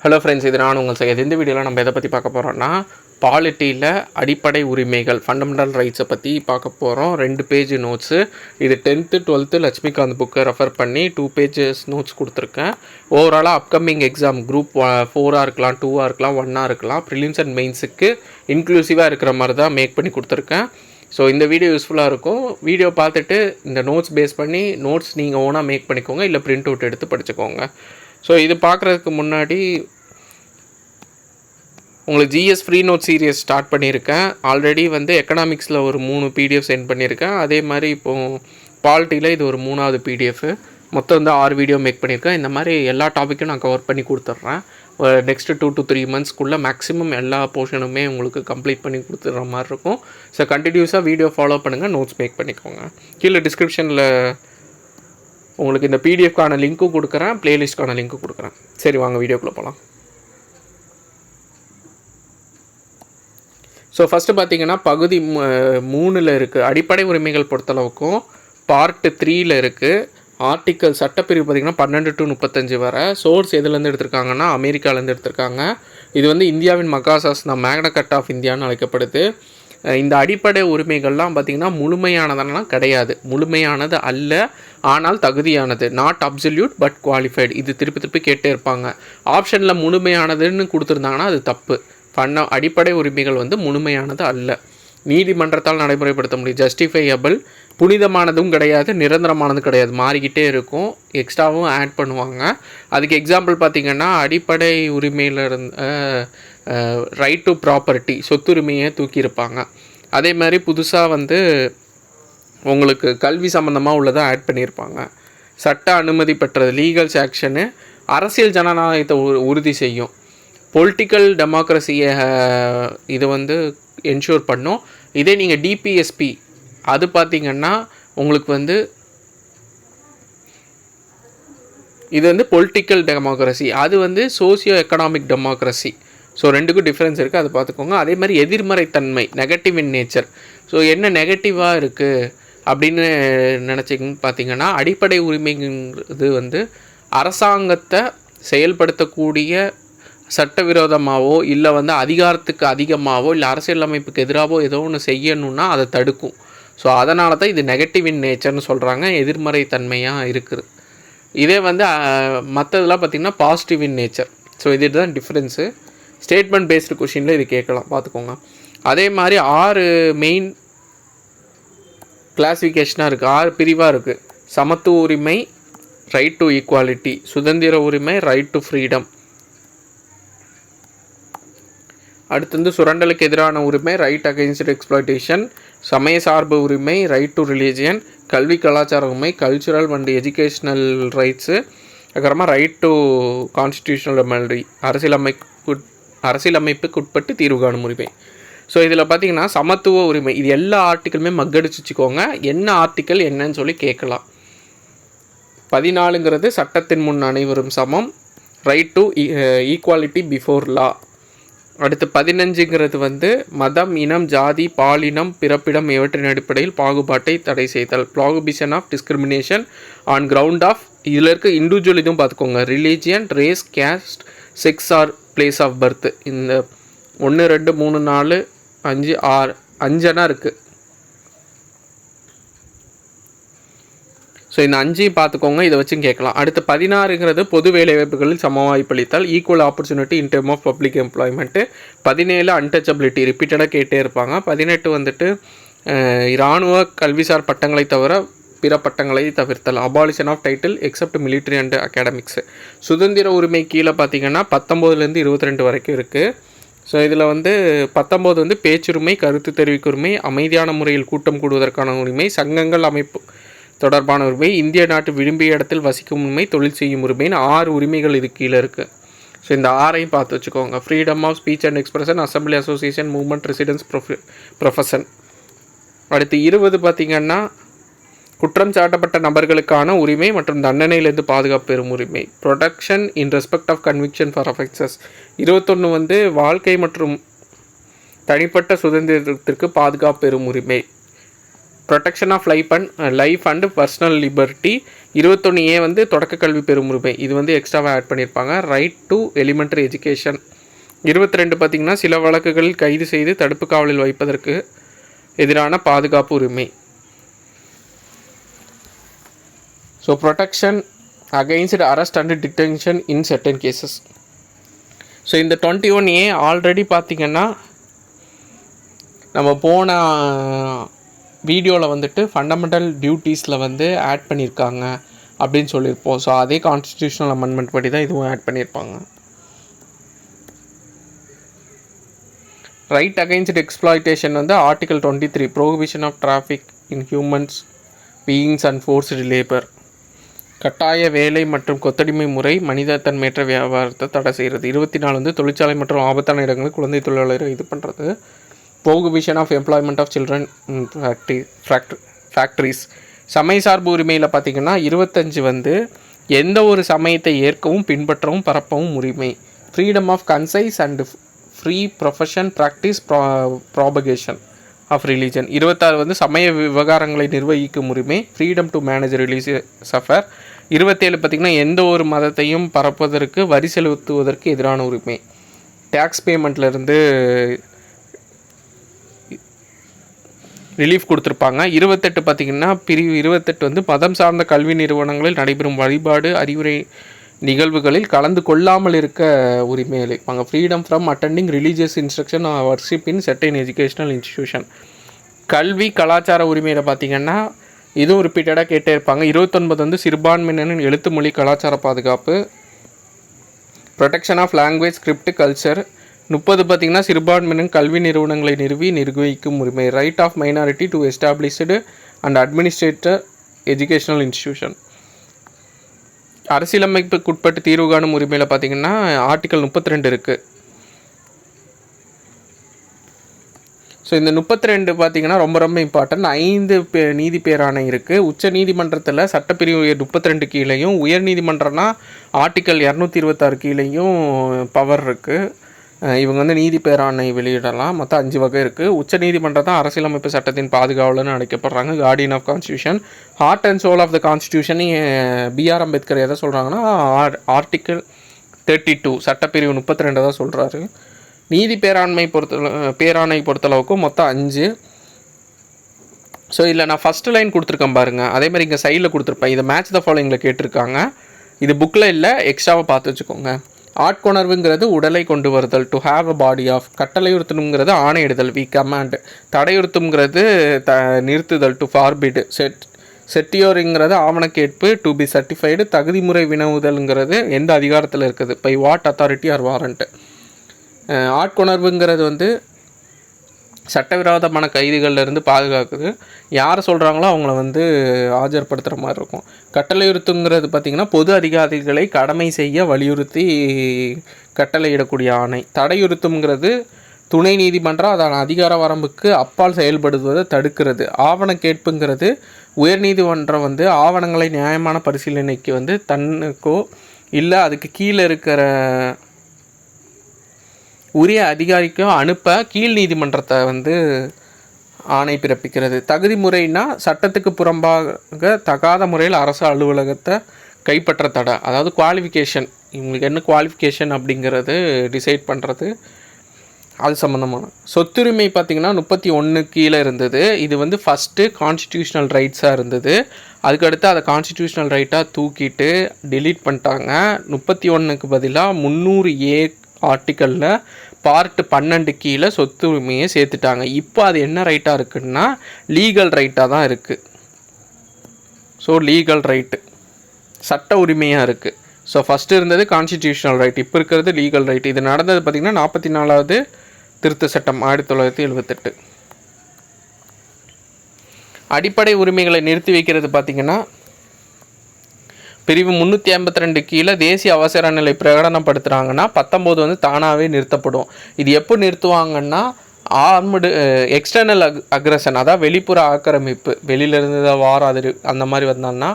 Hello friends, இது நான் உங்கள் செய்ய. இந்த வீடியோவில் நம்ம எதை பற்றி பார்க்க போகிறோம்னா, பாலிட்டியில் அடிப்படை உரிமைகள் ஃபண்டமெண்டல் ரைட்ஸை பற்றி பார்க்க போகிறோம். 2 பேஜ் நோட்ஸு. இது 10th 12th லட்சுமிகாந்த் புக்கை ரெஃபர் பண்ணி 2 பேஜஸ் நோட்ஸ் கொடுத்துருக்கேன். ஓவராலாக அப்கமிங் எக்ஸாம் குரூப் 4ஆக இருக்கலாம், 2ஆக இருக்கலாம், 1ஆக இருக்கலாம், ப்ரிலிம்ஸ் அண்ட் மெயின்ஸுக்கு இன்க்ளூசிவாக இருக்கிற மாதிரி தான் மேக் பண்ணி கொடுத்துருக்கேன். ஸோ இந்த வீடியோ யூஸ்ஃபுல்லாக இருக்கும். வீடியோ பார்த்துட்டு இந்த நோட்ஸ் பேஸ் பண்ணி நோட்ஸ் நீங்கள் ஓனாக மேக் பண்ணிக்கோங்க, இல்லை பிரிண்ட் அவுட் எடுத்து படிச்சுக்கோங்க. ஸோ இது பார்க்குறதுக்கு முன்னாடி உங்களுக்கு GS free note series start பண்ணியிருக்கேன். ஆல்ரெடி எக்கனாமிக்ஸில் ஒரு 3 பிடிஎஃப் சென்ட் பண்ணியிருக்கேன். அதே மாதிரி இப்போது பாலிட்டியில் இது ஒரு 3வது பிடிஎஃப். மொத்தம் 6 வீடியோ மேக் பண்ணியிருக்கேன். இந்த மாதிரி எல்லா டாப்பிக்கும் நான் கவர் பண்ணி கொடுத்துட்றேன். நெக்ஸ்ட்டு 2 to 3 மந்த்ஸ்க்குள்ளே மேக்ஸிமம் எல்லா போர்ஷனுமே உங்களுக்கு கம்ப்ளீட் பண்ணி கொடுத்துட்ற மாதிரி இருக்கும். ஸோ கண்டினியூஸாக வீடியோ ஃபாலோ பண்ணுங்கள், நோட்ஸ் மேக் பண்ணிக்கோங்க. கீழே டிஸ்கிரிப்ஷனில் உங்களுக்கு இந்த பிடிஎஃப்கான லிங்க்கும் கொடுக்குறேன், ப்ளேலிஸ்ட்கான லிங்க்கும் கொடுக்குறேன். சரி, வாங்க வீடியோக்குள்ளே போகலாம். ஸோ ஃபஸ்ட்டு பார்த்தீங்கன்னா பகுதி 3ல் இருக்குது. அடிப்படை உரிமைகள் பொறுத்தளவுக்கும் பார்ட் 3ல் இருக்குது. ஆர்டிக்கல் சட்டப்பிரிவு பார்த்திங்கன்னா 12 to 35 வரை. சோர்ஸ் எதுலேருந்து எடுத்திருக்காங்கன்னா அமெரிக்காவிலேருந்து எடுத்திருக்காங்க. இது இந்தியாவின் மகாசாசனா மேக்னா கார்ட்டா ஆஃப் இந்தியான்னு அழைக்கப்படுது. இந்த அடிப்படை உரிமைகள்லாம் பார்த்திங்கன்னா முழுமையானதெல்லாம் கிடையாது, முழுமையானது அல்ல, ஆனால் தகுதியானது. Not absolute but qualified. இது திருப்பி திருப்பி கேட்டே இருப்பாங்க. ஆப்ஷனில் முழுமையானதுன்னு கொடுத்துருந்தாங்கன்னா அது தப்பு. அடிப்படை உரிமைகள் முழுமையானது அல்ல, நீதிமன்றத்தால் நடைமுறைப்படுத்த முடியும். ஜஸ்டிஃபையபிள், புனிதமானதும் கிடையாது, நிரந்தரமானதும் கிடையாது, மாறிக்கிட்டே இருக்கும், எக்ஸ்ட்ராவும் ஆட் பண்ணுவாங்க. அதுக்கு எக்ஸாம்பிள் பார்த்திங்கன்னா அடிப்படை உரிமையில் ரைட் டு ப்ராப்பர்ட்டி, சொத்துரிமையை தூக்கியிருப்பாங்க. அதே மாதிரி புதுசாக உங்களுக்கு கல்வி சம்மந்தமாக உள்ளதை ஆட் பண்ணியிருப்பாங்க. சட்ட அனுமதி பெற்றது, லீகல் ஆக்ஷனு, அரசியல் ஜனநாயகத்தை உறுதி செய்யும். பொலிட்டிக்கல் டெமோக்ரஸியை இது என்ஷூர் பண்ணும். இதே நீங்கள் டிபிஎஸ்பி அது பார்த்திங்கன்னா உங்களுக்கு இது பொலிட்டிக்கல் டெமோக்ரஸி, அது சோசியோ எக்கனாமிக் டெமோக்ரஸி. ஸோ 2க்கும் டிஃப்ரென்ஸ் இருக்குது, அதை பார்த்துக்கோங்க. அதே மாதிரி எதிர்மறைத்தன்மை, நெகட்டிவ் இன் நேச்சர். ஸோ என்ன நெகட்டிவாக இருக்குது அப்படின்னு நினச்சிங்கன்னு பார்த்திங்கன்னா, அடிப்படை உரிமைங்கிறது அரசாங்கத்தை செயல்படுத்தக்கூடிய சட்டவிரோதமாகவோ இல்லை அதிகாரத்துக்கு அதிகமாகவோ இல்லை அரசியலமைப்புக்கு எதிராகவோ ஏதோ ஒன்று செய்யணுன்னா அதை தடுக்கும். ஸோ அதனால தான் இது நெகட்டிவ் இன் நேச்சர்னு சொல்கிறாங்க, எதிர்மறை தன்மையாக இருக்குது. இதே மற்றதெல்லாம் பார்த்திங்கன்னா பாசிட்டிவ் இன் நேச்சர். ஸோ இது தான் டிஃப்ரென்ஸு. ஸ்டேட்மெண்ட் பேஸ்டு கொஷினில் இது கேட்கலாம், பார்த்துக்கோங்க. அதே மாதிரி 6 மெயின் கிளாஸிஃபிகேஷனாக இருக்குது, 6 பிரிவாக இருக்குது. சமத்துவ உரிமை, ரைட் டு ஈக்குவாலிட்டி. சுதந்திர உரிமை, ரைட் டு ஃப்ரீடம். அடுத்து சுரண்டலுக்கு எதிரான உரிமை, ரைட் அகெயின்ஸ்ட் எக்ஸ்ப்ளாய்டேஷன். சமய சார்பு உரிமை, ரைட் டு ரிலீஜியன். கல்வி கலாச்சார உரிமை, கல்ச்சுரல் அண்ட் எஜுகேஷ்னல் ரைட்ஸு. அதுக்கப்புறமா ரைட் டு கான்ஸ்டிடியூஷனல் ரெமெடி, அரசியலமைப்புக்கு உட்பட்டு தீர்வு காணும் உரிமை. ஸோ இதில் பார்த்திங்கன்னா சமத்துவ உரிமை, இது எல்லா ஆர்டிக்கிளுமே மக்கடிச்சு வச்சுக்கோங்க. என்ன ஆர்டிக்கல் என்னன்னு சொல்லி கேட்கலாம். 14ங்கிறது சட்டத்தின் முன் அனைவரும் சமம், right to equality before law. அடுத்து 15ங்கிறது மதம், இனம், ஜாதி, பாலினம், பிறப்பிடம் இவற்றின் அடிப்படையில் பாகுபாட்டை தடை செய்தல், prohibition of discrimination on ground of. இதில் இருக்க இண்டிவிஜுவல் இதுவும் பார்த்துக்கோங்க, religion, race, caste, sex or place of birth. இந்த 1 2 3 4 5 6 5 இருக்குது. ஸோ இந்த 5 பார்த்துக்கோங்க, இதை வச்சும் கேட்கலாம். அடுத்து 16ங்கிறது பொது வேலைவாய்ப்புகளில் சம வாய்ப்பளித்தல், equal opportunity in term of public employment. 17 untouchability, ரிப்பீட்டடாக கேட்டே இருப்பாங்க. 18 இராணுவ கல்விசார் பட்டங்களை தவிர பிற பட்டங்களை தவிர்த்தல், abolition of title except military and academics. சுதந்திர உரிமை கீழே பார்த்திங்கன்னா 19லேருந்து 22 வரைக்கும் இருக்குது. ஸோ இதில் 19 பேச்சுரிமை, கருத்து தெரிவிக்கும் உரிமை, அமைதியான முறையில் கூட்டம் கூடுவதற்கான உரிமை, சங்கங்கள் அமைப்பு தொடர்பான உரிமை, இந்திய நாட்டு விரும்பிய இடத்தில் வசிக்கும் உரிமை, தொழில் செய்யும் உரிமைன்னு 6 உரிமைகள் இது கீழே இருக்குது. ஸோ இந்த 6ஐயும் பார்த்து வச்சுக்கோங்க. Freedom of speech and expression, assembly, association, movement, residence, profession. அடுத்து 20 பார்த்திங்கன்னா குற்றம் சாட்டப்பட்ட நபர்களுக்கான உரிமை மற்றும் தண்டனையிலிருந்து பாதுகாப்பு பெறும் உரிமை, protection in respect of conviction for offences. 21 வாழ்க்கை மற்றும் தனிப்பட்ட சுதந்திரத்திற்கு பாதுகாப்பு பெறும் உரிமை, protection of life and personal liberty. 21A வந்து தொடக்க கல்வி பெறும் உரிமை, இது வந்து எக்ஸ்ட்ராவாக ஆட் பண்ணியிருப்பாங்க. Right to elementary education. 22 பார்த்திங்கன்னா சில வழக்குகளில் கைது செய்து தடுப்பு காவலில் வைப்பதற்கு எதிரான பாதுகாப்பு உரிமை. So protection against arrest and detention in certain cases. So இந்த 21A ஆல்ரெடி பார்த்திங்கன்னா நம்ம போன வீடியோவில் வந்துட்டு ஃபண்டமெண்டல் டியூட்டிஸில் வந்து ஆட் பண்ணியிருக்காங்க அப்படின்னு சொல்லியிருப்போம். ஸோ அதே கான்ஸ்டியூஷனல் அமெண்ட்மெண்ட் படி தான் இதுவும் ஆட் பண்ணியிருப்பாங்க. ரைட் அகைன்ஸ்ட் எக்ஸ்ப்ளாய்டேஷன் வந்து article 23 prohibition of traffic in humans beings and forced labour. கட்டாய வேலை மற்றும் கொத்தடிமை முறை மனித தன்மையற்ற வியாபாரத்தை தடை செய்கிறது. 24 வந்து தொழிற்சாலை மற்றும் ஆபத்தான இடங்களில் குழந்தை தொழிலாளரை இது பண்ணுறது. Prohibition of employment of children factories. சமய சார்பு உரிமையில் பார்த்திங்கன்னா 25 வந்து எந்த ஒரு சமயத்தை ஏற்கவும் பின்பற்றவும் பரப்பவும் உரிமை. Freedom of conscience and free profession practice propagation of religion. 26 வந்து சமய விவகாரங்களை நிர்வகிக்கும் உரிமை. Freedom to manage religious affair. 27 பார்த்திங்கன்னா எந்த ஒரு மதத்தையும் பரப்புவதற்கு வரி செலுத்துவதற்கு எதிரான உரிமை. டேக்ஸ் பேமெண்ட்லேருந்து ரிலீஃப் கொடுத்துருப்பாங்க. 28 பார்த்திங்கன்னா பிரிவு 28 வந்து மதம் சார்ந்த கல்வி நிறுவனங்களில் நடைபெறும் வழிபாடு அறிவுரை நிகழ்வுகளில் கலந்து கொள்ளாமல் இருக்க உரிமை அளிப்பாங்க. Freedom from attending religious instruction worship in certain educational institution. கல்வி கலாச்சார உரிமையில் பார்த்திங்கன்னா இதுவும் ரிப்பீட்டடாக கேட்டே இருப்பாங்க. 29 வந்து சிறுபான்மையினரின் எழுத்து மொழி கலாச்சார பாதுகாப்பு. Protection of language script culture. 30 பார்த்திங்கன்னா சிறுபான்மையினர் கல்வி நிறுவனங்களை நிர்வகிக்கும் உரிமை. Right of minority to establish and administrator educational institution. அரசியலமைப்புக்குட்பட்டு தீர்வு காணும் உரிமையில் பார்த்திங்கன்னா ஆர்டிகல் 32 இருக்குது. ஸோ இந்த 32 பார்த்திங்கன்னா ரொம்ப ரொம்ப இம்பார்ட்டன்ட். 5 நீதி பேராணை இருக்குது. உச்ச நீதிமன்றத்தில் சட்டப்பிரிவு 32 கீழேயும், உயர் நீதிமன்றம்னா ஆர்டிகல் 226 கீழேயும் பவர் இருக்குது. இவங்க வந்து நீதி பேராணை வெளியிடலாம். மொத்தம் 5 வகை இருக்குது. உச்ச நீதிமன்றம் தான் அரசியலமைப்பு சட்டத்தின் பாதுகாவலர்னு அழைக்கப்படுறாங்க, guardian of constitution. Heart and soul of the constitution B.R. Ambedkar எதை சொல்கிறாங்கன்னா ஆர்டிக்கல் 32 சட்டப்பிரிவு 32 தான் சொல்கிறாரு. நீதி பேராண்மை பேராணை பொறுத்தளவுக்கு மொத்தம் 5. ஸோ இதில் நான் ஃபஸ்ட்டு லைன் கொடுத்துருக்கேன் பாருங்கள், அதே மாதிரி இங்கே சைடில் கொடுத்துருப்பேன். இதை மேட்ச் த ஃபாலோயிங்கில் கேட்டிருக்காங்க. இது புக்கில் இல்லை, எக்ஸ்ட்ராவை பார்த்து வச்சுக்கோங்க. ஆட்கொணர்வுங்கிறது உடலை கொண்டு வருதல், to have a body of. கட்டளையுறுத்தணுங்கிறது ஆணையிடுதல், வி கமாண்ட். தடையுறுத்துங்கிறது நிறுத்துதல், டு ஃபார்பிட். செட்டியோருங்கிறது ஆவணக்கேட்பு, டு பி சர்டிஃபைடு. தகுதிமுறை வினவுதல்ங்கிறது எந்த அதிகாரத்தில் இருக்குது, by what authority or warrant. ஆட்கொணர்வுங்கிறது வந்து சட்டவிரோதமான கைதிகள்லேருந்து பாதுகாக்குது. யார் சொல்கிறாங்களோ அவங்கள வந்து ஆஜர்படுத்துகிற மாதிரி இருக்கும். கட்டளையுறுத்துங்கிறது பார்த்திங்கன்னா பொது அதிகாரிகளை கடமை செய்ய வலியுறுத்தி கட்டளையிடக்கூடிய ஆணை. தடையுறுத்துங்கிறது துணை நீதிமன்றம் அதன் அதிகார வரம்புக்கு அப்பால் செயல்படுவதை தடுக்கிறது. ஆவண கேட்புங்கிறது உயர்நீதிமன்றம் வந்து ஆவணங்களை நியாயமான பரிசீலனைக்கு வந்து தன்னுக்கோ இல்லை அதுக்கு கீழே இருக்கிற உரிய அதிகாரிக்கும் அனுப்ப கீழ் நீதிமன்றத்தை வந்து ஆணை பிறப்பிக்கிறது. தகுதி முறைனா சட்டத்துக்கு புறம்பாக தகாத முறையில் அரசு அலுவலகத்தை கைப்பற்ற தடை. அதாவது குவாலிஃபிகேஷன், இவங்களுக்கு என்ன குவாலிஃபிகேஷன் அப்படிங்கிறது டிசைட் பண்ணுறது, அது சம்மந்தமான. சொத்துரிமை பார்த்திங்கன்னா 31 கீழே இருந்தது. இது வந்து ஃபஸ்ட்டு கான்ஸ்டிடியூஷனல் ரைட்ஸாக இருந்தது. அதுக்கடுத்து அதை கான்ஸ்டிடியூஷனல் ரைட்டாக தூக்கிட்டு டிலீட் பண்ணிட்டாங்க. 31க்கு பதிலாக 300A ஆர்டிக்கலில் பார்ட் 12 கீழே சொத்து உரிமையை சேர்த்துட்டாங்க. இப்போ அது என்ன ரைட்டாக இருக்குன்னா லீகல் ரைட்டாக தான் இருக்குது. ஸோ லீகல் ரைட்டு சட்ட உரிமையாக இருக்குது. ஸோ ஃபஸ்ட்டு இருந்தது கான்ஸ்டிடியூஷனல் ரைட், இப்போ இருக்கிறது லீகல் ரைட். இது நடந்தது பார்த்திங்கன்னா 44வது திருத்த சட்டம் 1978. அடிப்படை உரிமைகளை நிறுத்தி வைக்கிறது பார்த்திங்கன்னா பிரிவு 352 கீழே தேசிய அவசர நிலை பிரகடனப்படுத்துகிறாங்கன்னா 19 வந்து தானாகவே நிறுத்தப்படும். இது எப்போ நிறுத்துவாங்கன்னா ஆர்மடு எக்ஸ்டர்னல் அக்ரஷன், அதாவது வெளிப்புற ஆக்கிரமிப்பு, வெளியிலேருந்து வாராது அந்த மாதிரி வந்தாங்கன்னா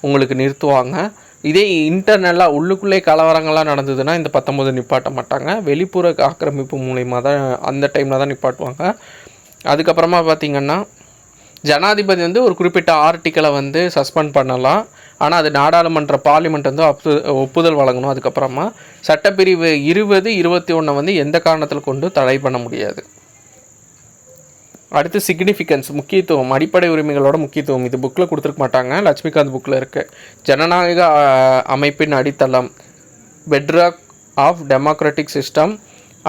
உங்களுக்கு நிறுத்துவாங்க. இதே இன்டர்னலாக உள்ளுக்குள்ளே கலவரங்கள்லாம் நடந்ததுன்னா இந்த 19 நிப்பாட்ட மாட்டாங்க. வெளிப்புற ஆக்கிரமிப்பு மூலயமா தான் அந்த டைமில் தான் நிப்பாட்டுவாங்க. அதுக்கப்புறமா பார்த்திங்கன்னா ஜனாதிபதி வந்து ஒரு குறிப்பிட்ட ஆர்டிக்கலை வந்து சஸ்பெண்ட் பண்ணலாம். ஆனால் அது நாடாளுமன்ற பார்லிமெண்ட் வந்து ஒப்புதல் வழங்கணும். அதுக்கப்புறமா சட்டப்பிரிவு 20, 21 வந்து எந்த காரணத்தில் கொண்டு தடை பண்ண முடியாது. அடுத்து சிக்னிஃபிகன்ஸ், முக்கியத்துவம், அடிப்படை உரிமைகளோட முக்கியத்துவம். இது புக்கில் கொடுத்துருக்க மாட்டாங்க, லட்சுமிகாந்த் புக்கில் இருக்குது. ஜனநாயக அமைப்பின் அடித்தளம், பெட்ராக் ஆஃப் டெமோக்ராட்டிக் சிஸ்டம்.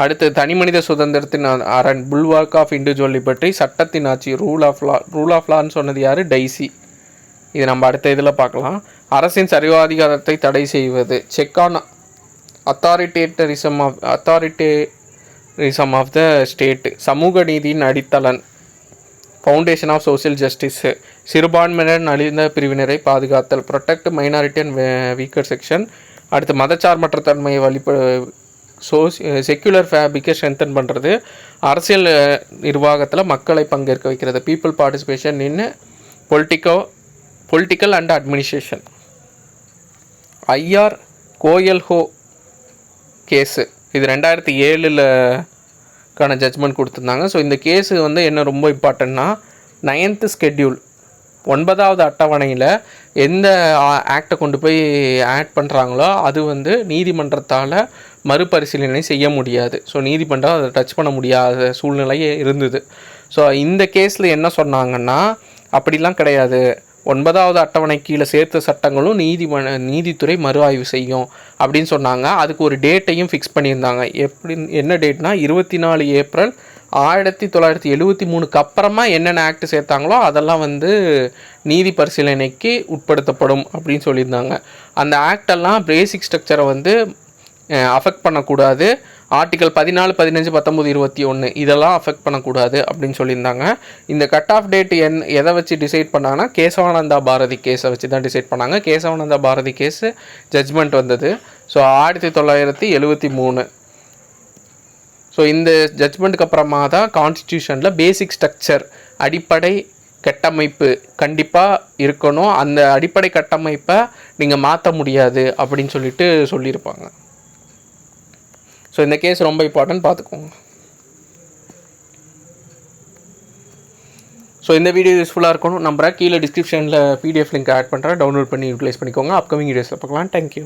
அடுத்து தனிமனித சுதந்திரத்தின் அரண், புல்வார்க் ஆஃப் இண்டிவிஜுவல் லிபர்ட்டி. சட்டத்தின் ஆட்சி, ரூல் ஆஃப் லான்னு சொன்னது யார்? டைசி. இது நம்ம அடுத்த இதில் பார்க்கலாம். அரசின் சர்வாதிகாரத்தை தடை செய்வது, check on authoritarianism of the state. சமூக நீதியின் அடித்தளன், ஃபவுண்டேஷன் ஆஃப் சோசியல் ஜஸ்டிஸ். சிறுபான்மையினர் நலிந்த பிரிவினரை பாதுகாத்தல், protect minority and weaker section. அடுத்து மதச்சார்பற்ற தன்மையை செக்யுலர் ஃபேபிக்கை ஸ்ட்ரென்தன் பண்ணுறது. அரசியல் நிர்வாகத்தில் மக்களை பங்கேற்க வைக்கிறது, people participation in political and administration. IR Coelho case, இது 2007 ஜட்ஜ்மெண்ட் கொடுத்துருந்தாங்க. ஸோ இந்த கேஸு வந்து என்ன ரொம்ப இம்பார்ட்டன்னா, 9th ஸ்கெட்யூல் 9வது அட்டவணையில் எந்த ஆக்டை கொண்டு போய் ஆட் பண்ணுறாங்களோ அது வந்து நீதிமன்றத்தால் மறுபரிசீலனை செய்ய முடியாது. ஸோ நீதிமன்றம் அதை டச் பண்ண முடியாத சூழ்நிலையே இருந்தது. ஸோ இந்த கேஸில் என்ன சொன்னாங்கன்னா, அப்படிலாம் கிடையாது, 9வது அட்டவணை கீழே சேர்த்த சட்டங்களும் நீதித்துறை மறு ஆய்வு செய்யும் அப்படின்னு சொன்னாங்க. அதுக்கு ஒரு டேட்டையும் ஃபிக்ஸ் பண்ணியிருந்தாங்க. என்ன டேட்னா 24 ஏப்ரல் 1973 அப்புறமா என்னென்ன ஆக்ட் சேர்த்தாங்களோ அதெல்லாம் வந்து நீதி பரிசீலனைக்கு உட்படுத்தப்படும் அப்படின்னு சொல்லியிருந்தாங்க. அந்த ஆக்டெல்லாம் பேசிக் ஸ்ட்ரக்சரை வந்து அஃபெக்ட் பண்ணக்கூடாது. ஆர்டிகல் 14, 15, 19, 21 இதெல்லாம் அஃபெக்ட் பண்ணக்கூடாது அப்படின்னு சொல்லியிருந்தாங்க. இந்த கட் ஆஃப் டேட் எதை வச்சு டிசைட் பண்ணாங்கன்னா, கேசவானந்தா பாரதி கேஸை வச்சு தான் டிசைட் பண்ணாங்க. கேசவானந்தா பாரதி கேஸு ஜட்ஜ்மெண்ட் வந்தது ஸோ 1973. ஸோ இந்த ஜட்ஜ்மெண்ட்டுக்கு அப்புறமா தான் கான்ஸ்டியூஷனில் பேசிக் ஸ்ட்ரக்சர், அடிப்படை கட்டமைப்பு கண்டிப்பாக இருக்கணும், அந்த அடிப்படை கட்டமைப்பை நீங்கள் மாற்ற முடியாது அப்படின்னு சொல்லியிருப்பாங்க. ஸோ இந்த கேஸ் ரொம்ப இம்பார்ட்டன்ட், பார்த்துக்கோங்க. ஸோ இந்த வீடியோ யூஸ்ஃபுல்லாக இருக்கணும் நம்புறேன். கீழே டிஸ்கிரிப்ஷனில் PDF லிங்க் ஆட் பண்ணுறேன், டவுன்லோட் பண்ணி யூட்டிலைஸ் பண்ணிக்கோங்க. அப்கமிங் வீடியோஸில் பார்க்கலாம். தேங்க்யூ.